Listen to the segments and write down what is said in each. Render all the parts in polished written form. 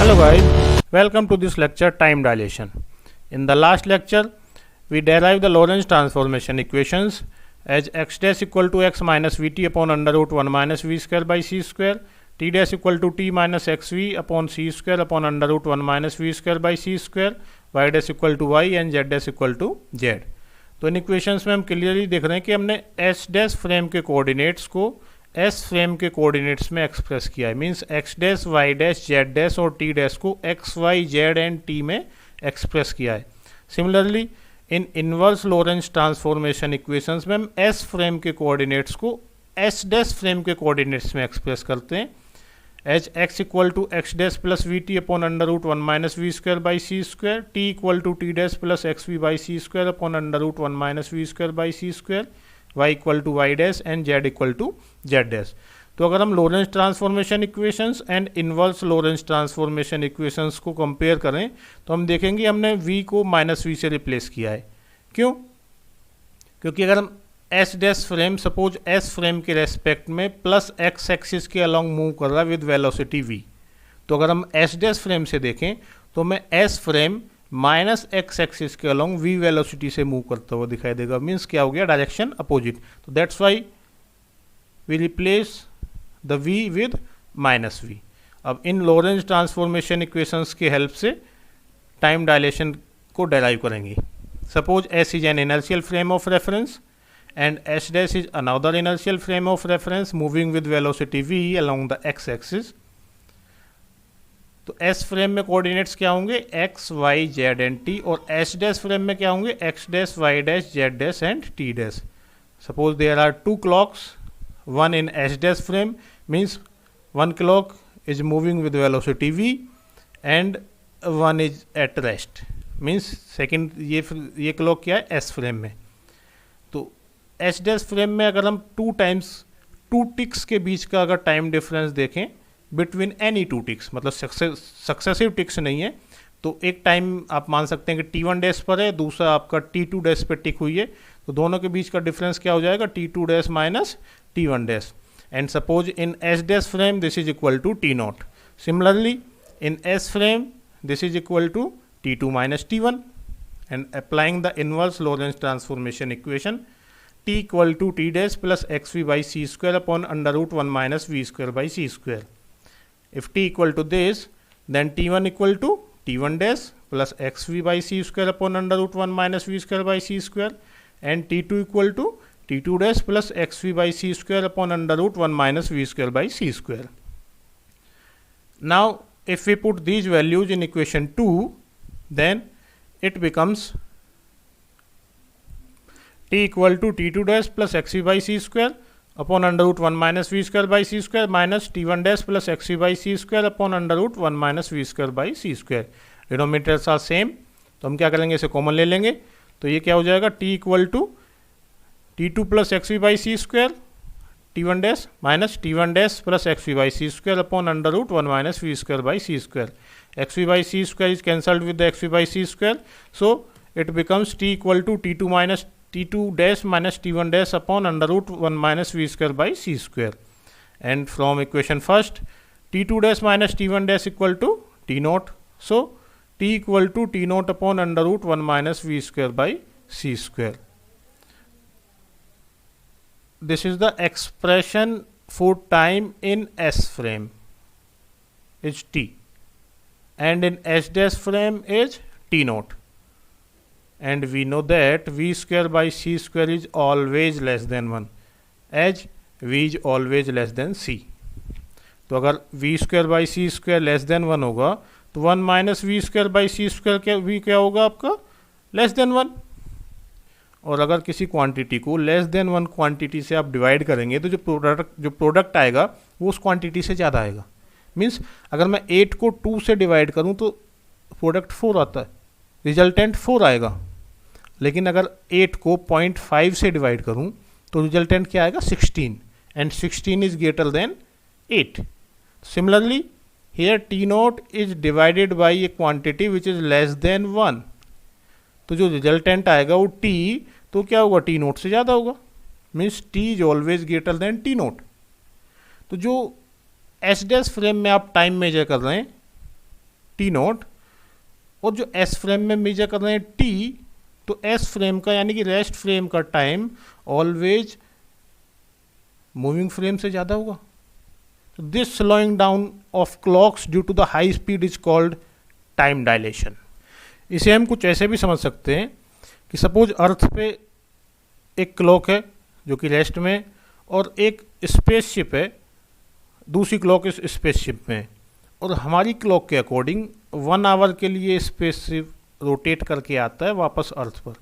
Hello guys, welcome to this lecture time dilation. In the last lecture, we derived the Lorentz transformation equations as x dash equal to x minus vt upon under root 1 minus v square by c square, t dash equal to t minus xv upon c square upon under root 1 minus v square by c square, y dash equal to y and z dash equal to z. तो इन equations में हम clearly देख रहे हैं कि हमने S dash frame के coordinates को एस फ्रेम के कोऑर्डिनेट्स में एक्सप्रेस किया है. Means X dash Y dash Z dash और टी डैश को X Y Z and T में एक्सप्रेस किया है. Similarly in inverse Lorentz transformation equations में हम एस फ्रेम के कोऑर्डिनेट्स को एस डैश फ्रेम के कोऑर्डिनेट्स में एक्सप्रेस करते हैं as X equal to X dash plus V T upon under root 1 minus we square by C square, T equal to T dash plus X V by C square upon under root 1 minus we square by C square, y equal to Y dash and z equal to Z dash. तो अगर हम Lorentz transformation equations and inverse Lorentz transformation equations को compare करें तो हम देखेंगे हमने v को माइनस वी से रिप्लेस किया है. क्यों? क्योंकि अगर हम S dash frame suppose S frame के रेस्पेक्ट में प्लस एक्स एक्सिस के अलॉन्ग मूव कर रहा है विद वेलोसिटी v, तो अगर हम एस डैश फ्रेम से देखें तो मैं S frame minus X axis के अलॉन्ग v वेलोसिटी से मूव करता हुआ दिखाई देगा. मीन्स क्या हो गया? Direction opposite. तो that's why we replace the v with minus v. अब इन लोरेंट्ज ट्रांसफॉर्मेशन इक्वेशंस की हेल्प से टाइम डायलेशन को डेराइव करेंगे. Suppose s is an inertial frame of reference and s dash is another inertial frame of reference moving with velocity v along the x axis. तो s frame में coordinates क्या होंगे? x, y, z and t. और s dash frame में क्या होंगे? x dash, y dash, z dash and t dash. Suppose there are two clocks, one in s dash frame means one clock is moving with velocity v and one is at rest. Means second ये clock क्या है? s frame में. तो S dash frame में अगर हम to ticks के बीच का अगर टाइम डिफरेंस देखें बिटवीन एनी टू टिक्स, मतलब सक्सेसिव टिक्स नहीं है, तो एक टाइम आप मान सकते हैं कि t1 डैश पर है, दूसरा आपका t2 डैश पर टिक हुई है, तो दोनों के बीच का डिफरेंस क्या हो जाएगा? t2 dash minus t1 dash. And suppose in S dash frame this is equal to t0. Similarly in S frame this is equal to t2 minus t1. And applying the inverse Lorentz transformation equation, t equal to t dash plus xv by c square upon under root 1 minus v square by c square. If t equal to this, then t1 equal to t1 dash plus xv by c square upon under root 1 minus v square by c square, and t2 equal to t2 dash plus xv by c square upon under root 1 minus v square by c square. Now, if we put these values in equation 2, then it becomes t equal to t2 dash plus xv by c square upon under root 1 minus v square by c square minus t1 dash plus xv by c square upon under root 1 minus v square by c square. Denominators are same, तो हम क्या करेंगे? इसे common ले लेंगे. तो ये क्या हो जाएगा? t equal to t2 plus x by C square t1 dash minus t1 dash plus x by C square upon under root 1 minus we square by C square. X by C square is cancelled with the x by C square, so it becomes t equal to t2 minus t2 dash minus t1 dash upon under root 1 minus v square by c square. And from equation first, t2 dash minus t1 dash equal to t naught. So t equal to t naught upon under root 1 minus v square by c square. This is the expression for time in s frame is t, and in s dash frame is t naught. And we know that v square by c square is always less than 1 as v is always less than c. तो अगर v square by c square less than 1 होगा तो 1 minus we square by C square v क्या होगा आपका? Less than 1. और अगर किसी क्वांटिटी को लेस देन 1 क्वांटिटी से आप डिवाइड करेंगे तो जो प्रोडक्ट आएगा वो उस क्वांटिटी से ज़्यादा आएगा. मीन्स अगर मैं 8 को 2 से डिवाइड करूँ तो प्रोडक्ट 4 आता है, रिजल्टेंट 4 आएगा. लेकिन अगर 8 को 0.5 से डिवाइड करूं तो रिजल्टेंट क्या आएगा? 16. And 16 is greater than 8. Similarly here t not is divided by A quantity which is less than 1, तो जो रिजल्टेंट आएगा वो t, तो क्या होगा? t नॉट से ज़्यादा होगा. Means t is always greater than t not. तो जो एस डैश फ्रेम में आप टाइम मेजर कर रहे हैं टी नॉट, और जो एस फ्रेम में मेजर कर रहे हैं टी, तो एस फ्रेम का यानी कि रेस्ट फ्रेम का टाइम ऑलवेज मूविंग फ्रेम से ज़्यादा होगा। तो this slowing down of clocks due to the high speed is called time dilation. इसे हम कुछ ऐसे भी समझ सकते हैं कि सपोज अर्थ पे एक क्लॉक है जो कि रेस्ट में, और एक स्पेसशिप है, दूसरी क्लॉक इस स्पेसशिप में, और हमारी क्लॉक के अकॉर्डिंग 1 आवर के लिए स्पेसशिप रोटेट करके आता है वापस अर्थ पर।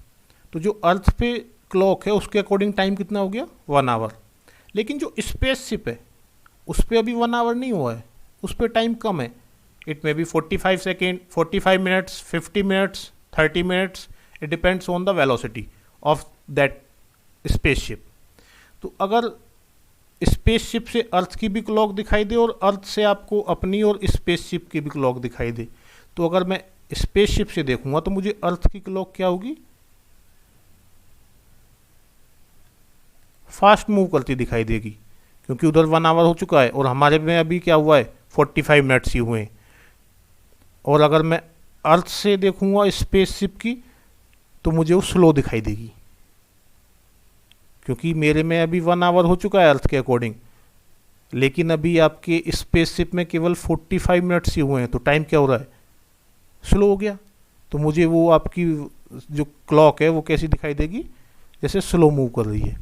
तो जो अर्थ पे क्लॉक है उसके अकॉर्डिंग टाइम कितना हो गया, 1 आवर। लेकिन जो स्पेसशिप है उस पर अभी 1 आवर नहीं हुआ है, उस पर टाइम कम है। It may be 45 second, 45 minutes, 50 minutes, 30 minutes, it depends on the velocity of that spaceship. तो अगर स्पेसशिप से अर्थ की भी क्लॉक दिखाई दे और अर्थ से आपको अपनी और स्पेसशिप की भी क्लॉक दिखाई दे, तो अगर मैं स्पेसशिप से देखूंगा तो मुझे अर्थ की क्लॉक क्या होगी, फास्ट मूव करती दिखाई देगी, क्योंकि उधर 1 आवर हो चुका है और हमारे में अभी क्या हुआ है, 45 मिनट्स ही हुए हैं। और अगर मैं अर्थ से देखूंगा स्पेसशिप की तो मुझे वो स्लो दिखाई देगी, क्योंकि मेरे में अभी 1 आवर हो चुका है अर्थ के अकॉर्डिंग, लेकिन अभी आपके स्पेसशिप में केवल 45 मिनट्स ही हुए हैं, तो टाइम क्या हो रहा है, स्लो हो गया। तो मुझे वो आपकी जो क्लॉक है वो कैसी दिखाई देगी, जैसे स्लो मूव कर रही है।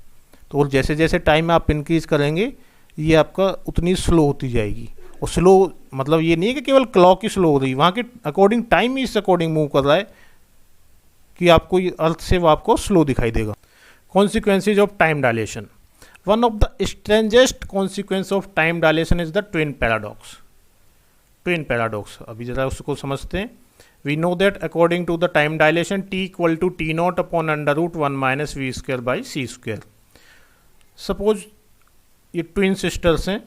तो और जैसे जैसे टाइम आप इंक्रीज करेंगे ये आपका उतनी स्लो होती जाएगी। और स्लो मतलब ये नहीं है कि केवल क्लॉक ही स्लो हो रही है, वहाँ के अकॉर्डिंग टाइम ही इस अकॉर्डिंग मूव कर रहा है कि आपको अर्थ से वो आपको स्लो दिखाई देगा। Consequences of time dilation. One of the strangest consequence of time dilation is the twin paradox. Twin paradox. अभी जरा उसको समझते हैं. We know that according to the time dilation, t equal to t naught upon under root 1 minus v square by c square. Suppose ये twin sisters हैं,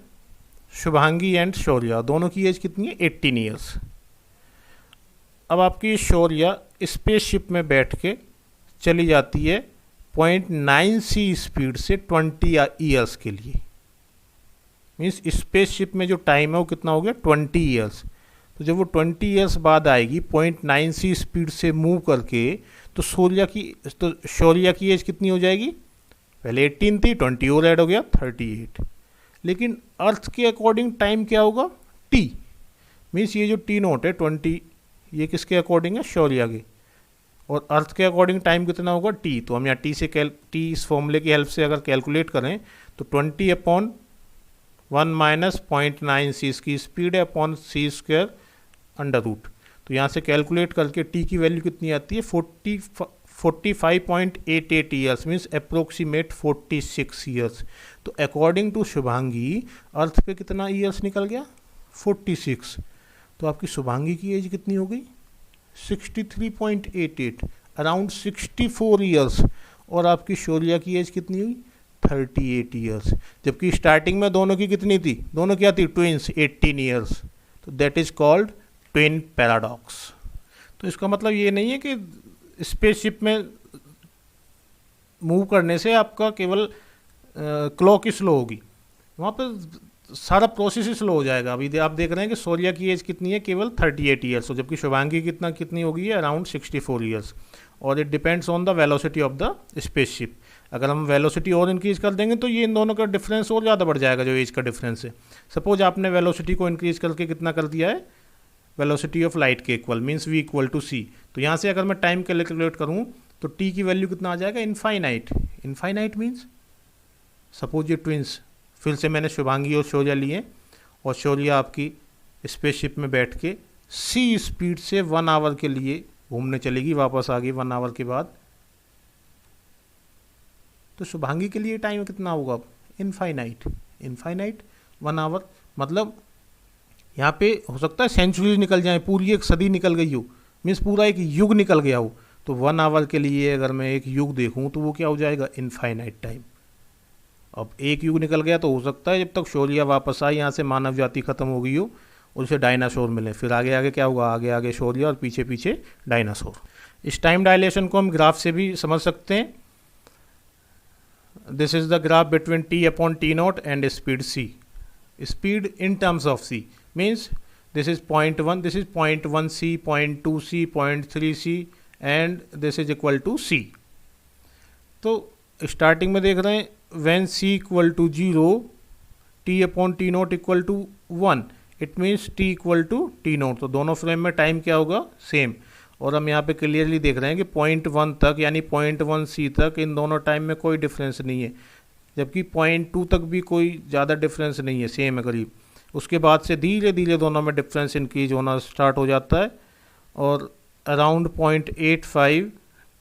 Shubhangi and Shaurya, दोनों की as कितनी है, 18 ईयर्स। अब आपकी शौर्या स्पेसशिप में बैठ के चली जाती है 0.9 सी स्पीड से 20 ईयर्स के लिए। मीन्स स्पेसशिप में जो टाइम है वो कितना हो गया, 20 ईयर्स। तो जब वो 20 ईयर्स बाद आएगी 0.9 सी स्पीड से मूव करके, तो शौर्या की एज कितनी हो जाएगी, पहले 18 थी, 20 और ऐड हो गया 38। लेकिन अर्थ के अकॉर्डिंग टाइम क्या होगा, टी। मीन्स ये जो टी नोट है 20, ये किसके अकॉर्डिंग है, शौर्या के। और अर्थ के अकॉर्डिंग टाइम कितना होगा, टी। तो हम यहाँ टी इस फॉर्मूले की हेल्प से अगर कैलकुलेट करें तो 20 अपॉन 1 माइनस 0.9 सी इसकी स्पीड है अपॉन सी स्क्वायर अंडर रूट। तो यहाँ से कैलकुलेट करके टी की वैल्यू कितनी आती है, 45.88 ईयर्स, मीन्स अप्रोक्सीमेट 46 ईयर्स। तो अकॉर्डिंग टू शुभांगी अर्थ पे कितना ईयर्स निकल गया, 46। तो आपकी शुभांगी की एज कितनी हो गई, 63.88, अराउंड 64 ईयर्स। और आपकी शौर्या की एज कितनी हुई, 38 ईयर्स। जबकि स्टार्टिंग में दोनों की कितनी थी, दोनों क्या थी, ट्विंस, 18 ईयर्स। तो that is called twin paradox. तो इसका मतलब ये नहीं है कि स्पेसशिप में मूव करने से आपका केवल क्लॉक ही स्लो होगी, वहाँ पर सारा प्रोसेस ही स्लो हो जाएगा। अभी आप देख रहे हैं कि शौर्या की एज कितनी है, केवल 38 ईयर्स, जबकि शुभांगी कितनी हो गई है, अराउंड 64 ईयर्स। और it depends on the velocity of the spaceship. अगर हम वेलोसिटी और इंक्रीज कर देंगे तो ये इन दोनों का डिफरेंस और ज़्यादा बढ़ जाएगा, जो एज का डिफरेंस है। सपोज आपने वेलोसिटी को इंक्रीज करके कितना कर दिया है, वेलोसिटी ऑफ लाइट के equal, means v equal to C. तो यहाँ से अगर मैं टाइम कैलकुलेट करूँ तो t की वैल्यू कितना आ जाएगा, इनफाइनाइट। इनफाइनाइट मीन्स सपोज ये ट्विंस, फिर से मैंने शुभांगी और शौर्या लिए, और शौर्या आपकी स्पेसशिप में बैठ के सी स्पीड से 1 आवर के लिए घूमने चलेगी, वापस आ गई 1 आवर के बाद। तो शुभांगी के लिए टाइम कितना होगा, इनफाइनाइट। इनफाइनाइट 1 आवर, मतलब यहाँ पे हो सकता है सेंचुरी निकल जाए, पूरी एक सदी निकल गई हो, मीन्स पूरा एक युग निकल गया हो। तो 1 आवर के लिए अगर मैं एक युग देखूँ तो वो क्या हो जाएगा, इनफाइनाइट टाइम। अब एक युग निकल गया तो हो सकता है जब तक शौर्या वापस आई, यहाँ से मानव जाति खत्म हो गई हो और उसे डायनासोर मिले, फिर आगे आगे क्या होगा, आगे आगे शौर्या और पीछे पीछे डायनासोर। इस टाइम डायलेशन को हम ग्राफ से भी समझ सकते हैं। This is the graph between t upon t naught and speed c. Speed in terms of c means this is 0.1, this is 0.1c, 0.2c, 0.3c and this is equal to c. तो starting में देख रहे हैं when c equal to 0 t upon t naught equal to 1, it means t equal टू t नोट. तो दोनों frame में टाइम क्या होगा, सेम. और हम यहाँ पे क्लियरली देख रहे हैं कि 0.1 तक यानी 0.1c तक इन दोनों टाइम में कोई डिफरेंस नहीं है, जबकि 0.2 तक भी कोई ज़्यादा डिफरेंस नहीं है, सेम है करीब. उसके बाद से धीरे धीरे दोनों में डिफरेंस इंक्रीज होना स्टार्ट हो जाता है और around 0.85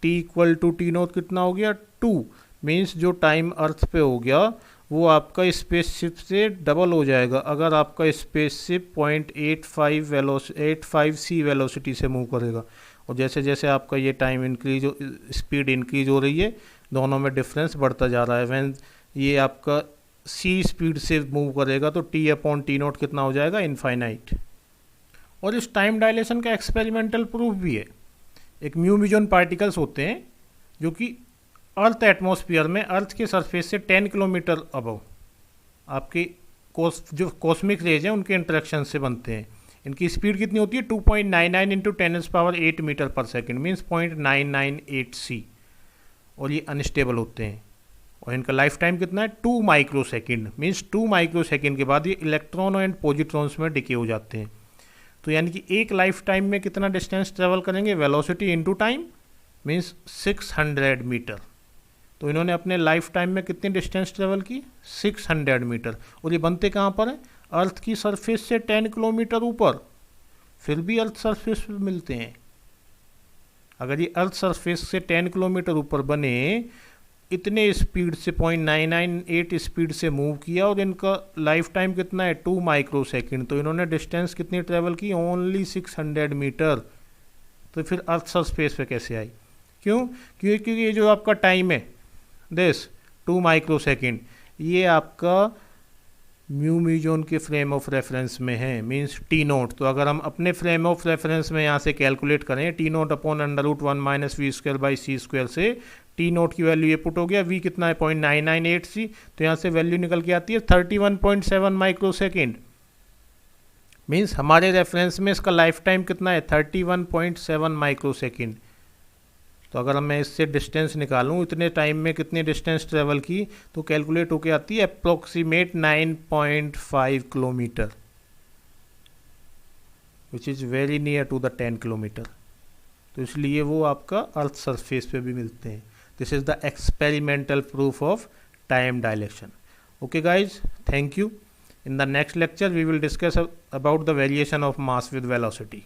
t equal to t naught कितना हो गया 2. मीन्स जो टाइम अर्थ पे हो गया वो आपका स्पेसशिप से डबल हो जाएगा अगर आपका स्पेसशिप 0.85c वेलोसिटी से मूव करेगा. और जैसे जैसे आपका ये टाइम इंक्रीज स्पीड इंक्रीज हो रही है दोनों में डिफरेंस बढ़ता जा रहा है. व्हेन ये आपका सी स्पीड से मूव करेगा तो टी अपॉन टी नोट कितना हो जाएगा, इनफाइनाइट. और इस टाइम डायलेशन का एक्सपेरिमेंटल प्रूफ भी है. एक म्यू मीजॉन पार्टिकल्स होते हैं जो कि अर्थ एटमॉस्फेयर में अर्थ के सरफेस से 10 किलोमीटर अबव आपके जो कॉस्मिक रेज हैं उनके इंटरेक्शन से बनते हैं. इनकी स्पीड कितनी होती है 2.99 इंटू 10⁸ मीटर पर सेकेंड, मीन्स 0.998c. और ये अनस्टेबल होते हैं और इनका लाइफ टाइम कितना है 2 micro second, means 2 micro second के बाद ये इलेक्ट्रॉन एंड पॉजिट्रॉन्स में डिके हो जाते हैं. तो यानी कि एक लाइफ टाइम में कितना डिस्टेंस ट्रेवल करेंगे, velocity into time means 600 metre. तो इन्होंने अपने लाइफ टाइम में कितनी डिस्टेंस ट्रेवल की 600 मीटर. और ये बनते कहाँ पर हैं, अर्थ की सरफेस से 10 किलोमीटर ऊपर. फिर भी अर्थ सरफेस पर मिलते हैं. अगर ये अर्थ सरफेस से 10 किलोमीटर ऊपर बने, इतने स्पीड से 0.998 स्पीड से मूव किया और इनका लाइफ टाइम कितना है 2 माइक्रो सेकेंड. तो इन्होंने डिस्टेंस कितनी ट्रेवल की, ओनली 600 मीटर. तो फिर अर्थ सरफेस पे कैसे आई, क्यों, क्योंकि ये जो आपका टाइम है दिस 2 माइक्रो सेकेंड ये आपका म्यू मीजॉन के फ्रेम ऑफ रेफरेंस में है, मीन्स टी नोट. तो अगर हम अपने फ्रेम ऑफ रेफरेंस में यहाँ से कैलकुलेट करें t naught upon √1 minus we square by C square से टी नोट की वैल्यू ये पुट हो गया, वी कितना है 0.998c. तो यहाँ से वैल्यू निकल के आती है 31.7 माइक्रो सेकेंड. मीन्स हमारे रेफरेंस में इसका लाइफ टाइम कितना है 31.7 माइक्रो सेकेंड. तो अगर मैं इससे डिस्टेंस निकालूं इतने टाइम में कितनी डिस्टेंस ट्रेवल की, तो कैलकुलेट होके आती है approximate 9.5 kilometre, which is very near to the 10 kilometre. तो इसलिए वो आपका अर्थ सरफेस पे भी मिलते हैं. This is the experimental proof of time dilation. Okay guys, thank you. In the next lecture we will discuss about the variation of mass with velocity.